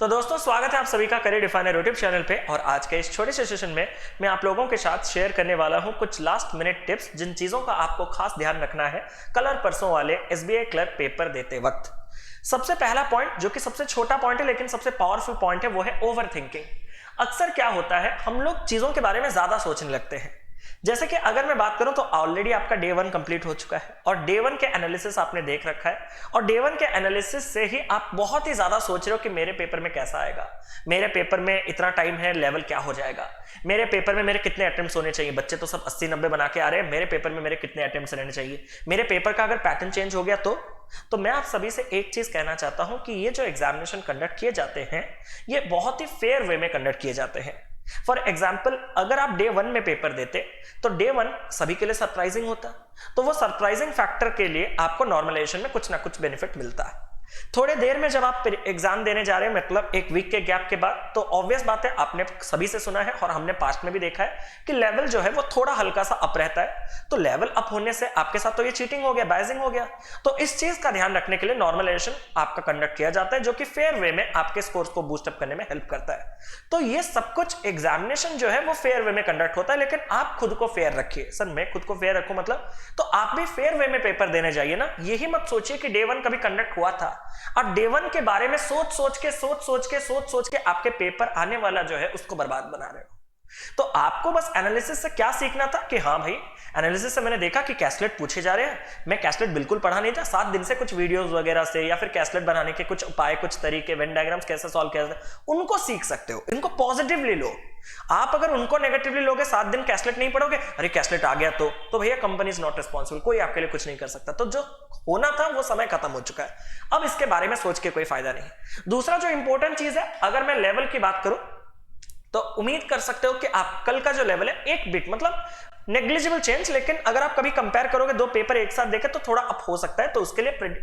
तो दोस्तों स्वागत है आप सभी का करियर डिफाइनर यूट्यूब चैनल पे। और आज के इस छोटे से सेशन में मैं आप लोगों के साथ शेयर करने वाला हूं कुछ लास्ट मिनट टिप्स, जिन चीजों का आपको खास ध्यान रखना है कलर परसों वाले एसबीआई क्लर्क पेपर देते वक्त। सबसे पहला पॉइंट, जो कि सबसे छोटा पॉइंट है लेकिन सबसे पावरफुल पॉइंट है, वो है ओवर थिंकिंग। अक्सर क्या होता है, हम लोग चीजों के बारे में ज्यादा सोचने लगते हैं। जैसे कि अगर मैं बात करूं तो ऑलरेडी आपका डे 1 कंप्लीट हो चुका है और डे 1 के एनालिसिस आपने देख रखा है और डे 1 के एनालिसिस से ही आप बहुत ही ज्यादा सोच रहे हो कि मेरे पेपर में कैसा आएगा, मेरे पेपर में इतना टाइम है, लेवल क्या हो जाएगा, मेरे पेपर में मेरे कितने अटेम्प्ट्स होने चाहिए। बच्चे तो सब 80-90 बना के आ रहे हैं, मेरे पेपर में मेरे कितने अटेम्प्ट्स रहने चाहिए, मेरे पेपर का अगर पैटर्न चेंज हो गया तो मैं आप सभी से एक चीज कहना चाहता हूं कि ये जो एग्जामिनेशन कंडक्ट किए जाते हैं ये बहुत ही फेयर वे में कंडक्ट किए जाते हैं। फॉर एग्जाम्पल, अगर आप डे 1 में पेपर देते तो डे 1 सभी के लिए सरप्राइजिंग होता, तो वो सरप्राइजिंग फैक्टर के लिए आपको नॉर्मलाइजेशन में कुछ ना कुछ बेनिफिट मिलता है। थोड़े देर में जब आप एग्जाम देने जा रहे हैं, मतलब एक वीक के गैप के बाद, तो ऑब्वियस बात है, आपने सभी से सुना है और हमने पास्ट में भी देखा है कि लेवल जो है वो थोड़ा हल्का सा अप रहता है। तो लेवल अप होने से आपके साथ तो ये चीटिंग हो गया, बायजिंग हो गया। तो इस चीज का ध्यान रखने के लिए नॉर्मलाइजेशन आपका कंडक्ट किया जाता है, जो कि फेयर वे में आपके स्कोर्स को बूस्ट अप करने में हेल्प करता है। तो ये सब कुछ एग्जामिनेशन जो है वो फेयर वे में कंडक्ट होता है, लेकिन आप खुद को फेयर रखिए। सर मैं खुद को फेयर रखूं मतलब, तो आप भी फेयर वे में पेपर देने जाइए ना। यही मत सोचिए कि डे 1 कभी कंडक्ट हुआ था और डे 1 के बारे में सोच सोच के आपके पेपर आने वाला जो है उसको बर्बाद बना रहे हो। तो आपको बस एनालिसिस से क्या सीखना था कि हाँ भाई, एनालिसिस से मैंने देखा कि कैसलेट पूछे जा रहे हैं, मैं कैसलेट बिल्कुल पढ़ा नहीं था, 7 दिन से कुछ वीडियोस वगैरह से या फिर कैसलेट बनाने के कुछ उपाय, कुछ तरीके, वेन डायग्राम्स कैसे सॉल्व किया जाता है, उनको सीख सकते हो। इनको पॉजिटिवली लो। आप अगर उनको नेगेटिवली लोगे, 7 दिन कैसलेट नहीं पढ़ोगे, अरे कैसलेट आ गया तो भैया कंपनी इज नॉट रिस्पॉन्सिबल, कोई आपके लिए कुछ नहीं कर सकता। तो जो होना था वो समय खत्म हो चुका है, अब इसके बारे में सोच के कोई फायदा नहीं। दूसरा जो इंपॉर्टेंट चीज है, अगर मैं लेवल की बात करूं तो उम्मीद कर सकते हो कि आप कल का जो लेवल है एक बिट, मतलब नेग्लिजिबल चेंज, लेकिन अगर आप कभी कंपेयर करोगे, 2 पेपर एक साथ देखे तो थोड़ा अप हो सकता है। तो उसके लिए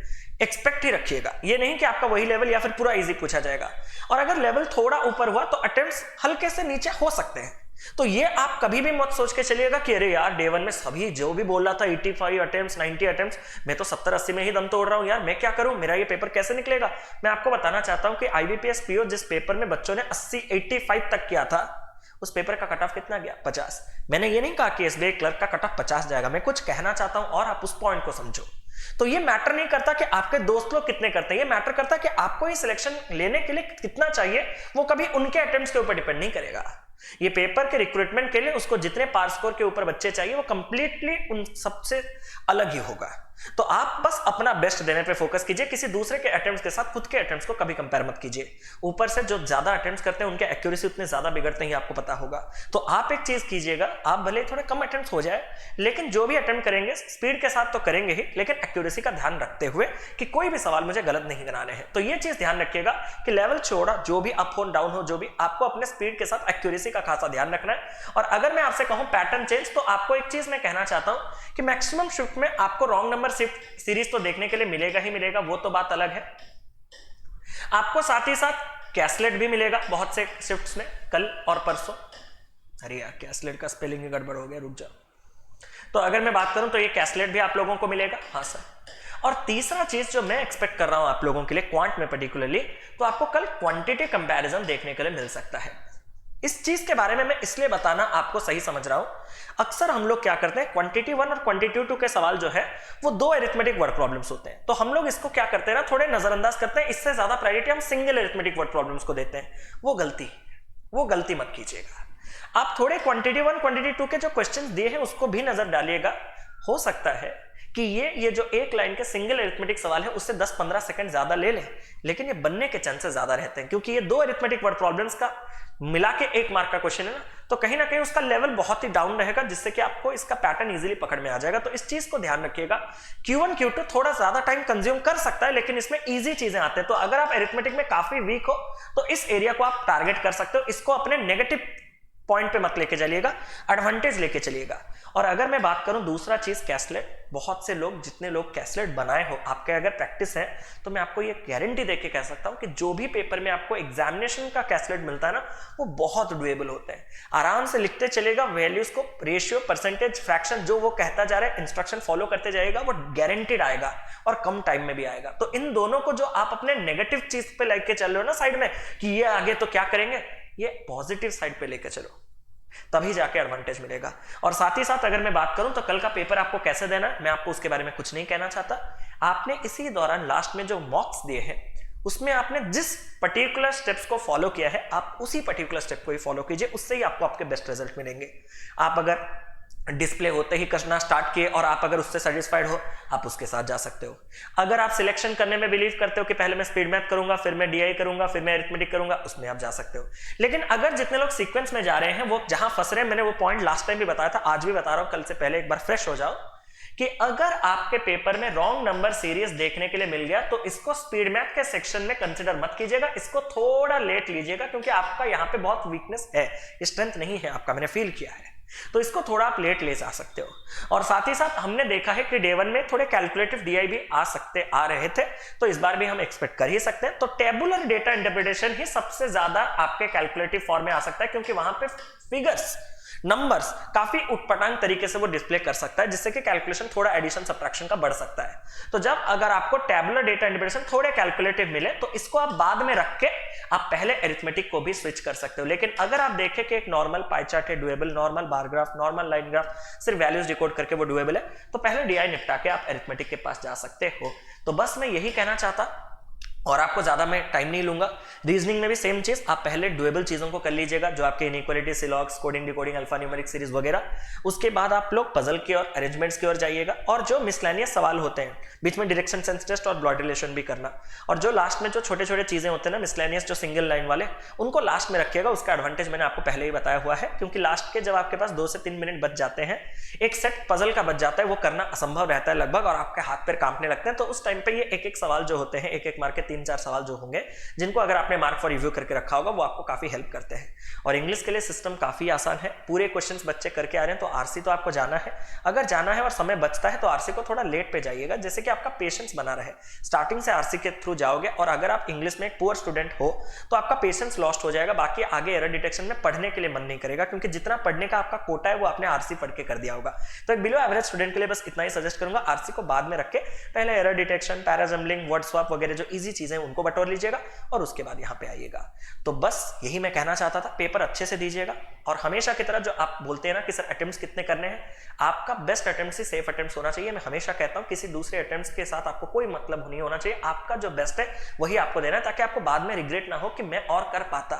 एक्सपेक्ट ही रखिएगा, ये नहीं कि आपका वही लेवल या फिर पूरा इजी पूछा जाएगा। और अगर लेवल थोड़ा ऊपर हुआ तो अटेम्प्ट्स हल्के से नीचे हो सकते हैं। तो ये आप कभी भी मत सोच के चलिएगा कि अरे यार डे 1 में सभी जो भी बोल रहा था 85 अटेम्प्ट्स 90 अटेम्प्ट्स, मैं तो 70-80 में ही दम तोड़ रहा हूं यार, मैं क्या करूं, मेरा ये पेपर कैसे निकलेगा। मैं आपको बताना चाहता हूं कि आईबीपीएस पीओ जिस पेपर में बच्चों ने 85 तक किया था, उस पेपर का कट ऑफ कितना गया, 50। मैंने ये नहीं कहा कि एसबीआई क्लर्क का कट ऑफ 50 जाएगा, मैं कुछ कहना चाहता हूं और आप उस पॉइंट को समझो। तो ये मैटर नहीं करता कि आपके दोस्त लोग कितने करते हैं, ये मैटर करता है कि आपको ये सिलेक्शन लेने के लिए कितना चाहिए। वो कभी उनके अटेम्प्ट्स के ऊपर डिपेंड नहीं करेगा। ये पेपर के रिक्रूटमेंट के लिए उसको जितने पार स्कोर के ऊपर बच्चे चाहिए वो कंप्लीटली उन सबसे अलग ही होगा। तो आप बस अपना बेस्ट देने पे फोकस कीजिए, किसी दूसरे के अटेम्प्ट्स के साथ खुद के अटेम्प्ट्स को कभी कंपेयर मत कीजिए। ऊपर से जो ज्यादा अटेम्प्ट्स करते हैं उनके एक्यूरेसी उतने ज्यादा बिगड़ते हैं, आपको पता होगा। तो आप एक चीज कीजिएगा, आप भले थोड़े कम अटेम्प्ट्स हो जाए, लेकिन जो भी अटेम्प्ट करेंगे स्पीड के साथ तो करेंगे ही, लेकिन एक्यूरेसी का ध्यान रखते हुए कि कोई भी सवाल मुझे गलत नहीं बनाने हैं। तो ये चीज ध्यान रखिएगा कि लेवल छोड़ा, जो भी अप हो डाउन हो, जो भी, आपको अपने स्पीड के साथ एक्यूरेसी का खासा ध्यान रखना है। और अगर मैं आपसे कहूं पैटर्न चेंज, तो आपको एक चीज मैं कहना चाहता हूं कि मैक्सिमम शिफ्ट में आपको रॉन्ग नंबर शिफ्ट सीरीज तो देखने के लिए मिलेगा ही मिलेगा, वो तो बात अलग है। आपको साथ ही साथ कैसलेट भी मिलेगा बहुत से शिफ्ट्स में, कल और परसों। अरे यार कैसलेट का स्पेलिंग ही गड़बड़ हो गया, रुक जाओ। तो अगर मैं बात करूं तो ये कैसलेट भी आप लोगों को मिलेगा। हाँ सर। और तीसरा चीज जो मैं एक्सपेक्ट कर रहा हूं आप लोगों के लिए क्वांट में पर्टिकुलरली, तो आपको कल क्वांटिटी कंपैरिजन देखने के लिए मिल सकता है। इस चीज के बारे में मैं इसलिए बताना आपको सही समझ रहा हूं, अक्सर हम लोग क्या करते हैं, क्वांटिटी 1 और क्वांटिटी 2 के सवाल जो है वो 2 अरिथमेटिक वर्ड प्रॉब्लम्स होते हैं। तो हम लोग इसको क्या करते हैं ना, थोड़े नजरअंदाज करते हैं, इससे ज्यादा प्रायोरिटी हम सिंगल अरिथमेटिक वर्ड प्रॉब्लम्स को देते हैं। वो गलती मत कीजिएगा। आप थोड़े क्वांटिटी 1 क्वांटिटी 2 के जो क्वेश्चन दिए हैं उसको भी नजर डालिएगा। हो सकता है कि ये जो एक लाइन के सिंगल अरिथमेटिक सवाल है उससे 10-15 सेकंड ज्यादा ले लें, लेकिन ये बनने के चांसेस ज्यादा रहते हैं, क्योंकि ये 2 अरिथमेटिक वर्ड प्रॉब्लम्स का मिला के 1 मार्क का क्वेश्चन है ना, तो कहीं ना कहीं उसका लेवल बहुत ही डाउन रहेगा, जिससे कि आपको इसका पैटर्न इजीली पकड़ में आ जाएगा। तो इस चीज को ध्यान रखिएगा। Q1 Q2 थोड़ा ज्यादा टाइम कंज्यूम कर सकता है, लेकिन इसमें इजी चीजें आते हैं। तो अगर आप अरिथमेटिक में काफी वीक हो तो इस एरिया को आप टारगेट कर सकते हो, इसको अपने नेगेटिव पॉइंट पे मत लेके चलिएगा, एडवांटेज लेके चलिएगा। और अगर मैं बात करूं दूसरा चीज कैसलेट, बहुत से लोग, जितने लोग कैसलेट बनाए हो, आपके अगर प्रैक्टिस है तो मैं आपको ये गारंटी देके कह सकता हूं कि जो भी पेपर में आपको एग्जामिनेशन का कैसलेट मिलता है ना, वो बहुत डुएबल होते हैं। आराम से लिखते चलेगा, वैल्यूज को, रेशियो, परसेंटेज, फ्रैक्शन जो वो कहता जा रहा है, इंस्ट्रक्शन फॉलो करते जाएगा, वो गारंटीड आएगा और कम टाइम में भी आएगा। तो इन दोनों को जो आप अपने नेगेटिव चीज पे लेके चल रहे हो ना साइड में कि ये आगे तो क्या करेंगे, ये पॉजिटिव साइड पे लेके चलो, तभी जाके एडवांटेज मिलेगा। और साथ ही साथ अगर मैं बात करूं तो कल का पेपर आपको कैसे देना है, मैं आपको उसके बारे में कुछ नहीं कहना चाहता। आपने इसी दौरान लास्ट में जो मॉक्स दिए हैं उसमें आपने जिस पर्टिकुलर स्टेप्स को फॉलो किया है, आप उसी पर्टिकुलर स्टेप को ही फॉलो कीजिए, उससे ही आपको आपके बेस्ट रिजल्ट मिलेंगे। आप अगर डिस्प्ले होते ही करना स्टार्ट किए और आप अगर उससे सेटिस्फाइड हो, आप उसके साथ जा सकते हो। अगर आप सिलेक्शन करने में बिलीव करते हो कि पहले मैं स्पीड मैथ करूंगा, फिर मैं डीआई करूंगा, फिर मैं अरिथमेटिक करूंगा, उसमें आप जा सकते हो। लेकिन अगर जितने लोग सीक्वेंस में जा रहे हैं वो जहां फंस रहे हैं, मैंने वो पॉइंट लास्ट टाइम भी बताया था, आज भी बता रहा हूं, कल से पहले एक बार फ्रेश हो जाओ कि अगर आपके पेपर में रॉन्ग नंबर सीरीज देखने के लिए मिल गया तो इसको स्पीड मैथ के सेक्शन में कंसिडर मत कीजिएगा, इसको थोड़ा लेट लीजिएगा, क्योंकि आपका यहां पे बहुत वीकनेस है, स्ट्रेंथ नहीं है आपका, मैंने फील किया है। तो इसको थोड़ा आप लेट ले जा सकते हो। और साथ ही साथ हमने देखा है कि डे 1 में थोड़े कैलकुलेटिव डीआई भी आ रहे थे, तो इस बार भी हम एक्सपेक्ट कर ही सकते हैं। तो टेबुलर डेटा इंटरप्रिटेशन ही सबसे ज्यादा आपके कैलकुलेटिव फॉर्म में आ सकता है, क्योंकि वहां पे फिगर्स, नंबर्स काफी उटपटांग तरीके से वो डिस्प्ले कर सकता है, जिससे कि कैलकुलेशन थोड़ा एडिशन सब्ट्रैक्शन का बढ़ सकता है। तो जब अगर आपको टेबुलर डेटा इंटरप्रिटेशन थोड़े कैलकुलेटिव मिले तो इसको आप बाद में रख के आप पहले अरिथमेटिक को भी स्विच कर सकते हो। लेकिन अगर आप देखें कि एक नॉर्मल पाई चार्ट है doable, normal bar graph, normal line graph, सिर्फ वैल्यूज डिकोड करके वो डुएबल है, तो पहले डीआई निपटा के आप अरिथमेटिक के पास जा सकते हो। तो बस मैं यही कहना चाहता, और आपको ज्यादा मैं टाइम नहीं लूंगा। रीजनिंग में भी सेम चीज, आप पहले डुएबल चीजों को कर लीजिएगा, जो आपके inequality, syllogisms, coding, decoding, alphanumeric series वगैरह। उसके बाद आप लोग पजल की और अरेंजमेंट्स की ओर जाइएगा, और जो मिसलेनियस सवाल होते हैं बीच में डायरेक्शन सेंस टेस्ट और ब्लड रिलेशन भी करना, और जो लास्ट में जो छोटे छोटे चीजें होते हैं ना मिसलेनियस, जो सिंगल लाइन वाले, उनको लास्ट में रखिएगा। उसका एडवांटेज मैंने आपको पहले ही बताया हुआ है, क्योंकि लास्ट के जब आपके पास 2 से 3 मिनट बच जाते हैं, एक सेट पजल का बच जाता है, वो करना असंभव रहता है लगभग, और आपके हाथ पैर कांपने लगते हैं। तो उस टाइम पे ये एक एक सवाल जो होते हैं, एक एक मार्क के 3-4 सवाल जो होंगे, जिनको अगर आपने मार्क फॉर रिव्यू करके रखा होगा, वो आपको काफी हेल्प करते हैं। और इंग्लिश के लिए सिस्टम काफी आसान है, पूरे क्वेश्चंस बच्चे करके आ रहे हैं, तो आरसी तो आपको जाना है। अगर जाना है और समय बचता है तो आरसी को थोड़ा लेट पे जाइएगा, जैसे कि आपका पेशेंस बना रहे। स्टार्टिंग से आरसी के थ्रू जाओगे, और अगर आप इंग्लिश में एक पुअर स्टूडेंट हो तो आपका पेशेंस लॉस्ट हो जाएगा, बाकी आगे एरर डिटेक्शन में पढ़ने के लिए मन नहीं करेगा, क्योंकि जितना पढ़ने का आपका कोटा है वो आपने आरसी पढ़ के कर दिया होगा। तो एक बिलो एवरेज स्टूडेंट के लिए बस इतना ही सजेस्ट करूंगा, आरसी को बाद में रख के पहले एरर डिटेक्शन, पैराजम्बलिंग, वर्ड स्वैप वगैरह जो इजी चीजें उनको बटोर लीजिएगा, और उसके बाद यहाँ पे आइएगा। तो बस यही मैं कहना चाहता था, पेपर अच्छे से दीजिएगा, और हमेशा की तरह जो आप बोलते हैं ना कि सर अटेम्प्ट्स कितने करने हैं, आपका बेस्ट अटेम्प्ट ही सेफ अटेम्प्ट होना चाहिए। मैं हमेशा कहता हूं किसी दूसरे अटेम्प्ट्स के साथ आपको कोई मतलब नहीं होना चाहिए, आपका जो बेस्ट है वही आपको देना है, ताकि आपको बाद में रिग्रेट ना हो कि मैं और कर पाता,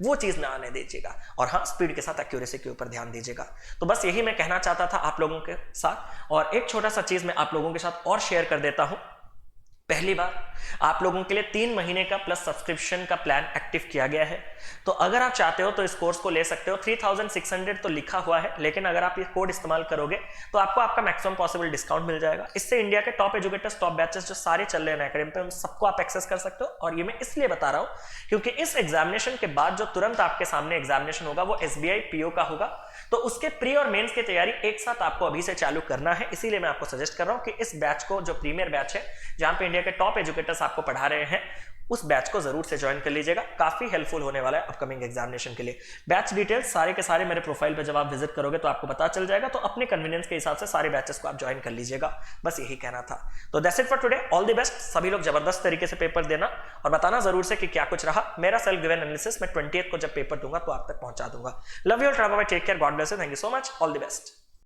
वो चीज ना आने दीजिएगा। और हाँ, स्पीड के साथ एक्यूरेसी के ऊपर ध्यान दीजिएगा। तो बस यही मैं कहना चाहता था आप लोगों के साथ। और एक छोटा सा चीज मैं आप लोगों के साथ और शेयर कर देता हूं। पहली बार आप लोगों के लिए 3 महीने का प्लस सब्सक्रिप्शन का प्लान एक्टिव किया गया है। तो अगर आप चाहते हो तो इस कोर्स को ले सकते हो। 3600 तो लिखा हुआ है, लेकिन अगर आप ये कोड इस्तेमाल करोगे तो आपको आपका मैक्सिमम पॉसिबल डिस्काउंट मिल जाएगा। इससे इंडिया के टॉप एजुकेटर्स, टॉप बैचेस जो सारे चल रहे हैं अकेडमी पे, उन सबको आप एक्सेस कर सकते हो। और ये मैं इसलिए बता रहा हूं क्योंकि इस एग्जामिनेशन के बाद जो तुरंत आपके सामने एग्जामिनेशन होगा वो SBI PO का होगा। तो उसके प्री और मेंस की तैयारी एक साथ आपको अभी से चालू करना है। इसीलिए मैं आपको सजेस्ट कर रहा हूं कि इस बैच को, जो प्रीमियर बैच है जहां पे इंडिया के टॉप एजुकेटर्स आपको पढ़ा रहे हैं, उस बैच को जरूर से ज्वाइन कर लीजिएगा। काफी हेल्पफुल होने वाला है अपकमिंग एग्जामिनेशन के लिए। बैच डिटेल्स सारे के सारे मेरे प्रोफाइल पे जब आप विजिट करोगे तो आपको पता चल जाएगा। तो अपने कन्वीनियंस के हिसाब से सारे बैचेस को आप ज्वाइन कर लीजिएगा। बस यही कहना था। तो that's it for today. All the best. सभी लोग जबरदस्त तरीके से पेपर देना और बताना जरूर से कि क्या कुछ रहा। मेरा सेल्फ गिवन एनालिसिस मैं 20th को जब पेपर दूंगा तो आप तक पहुंचा दूंगा। Love you all, take care, God bless you, thank you so much, all the best.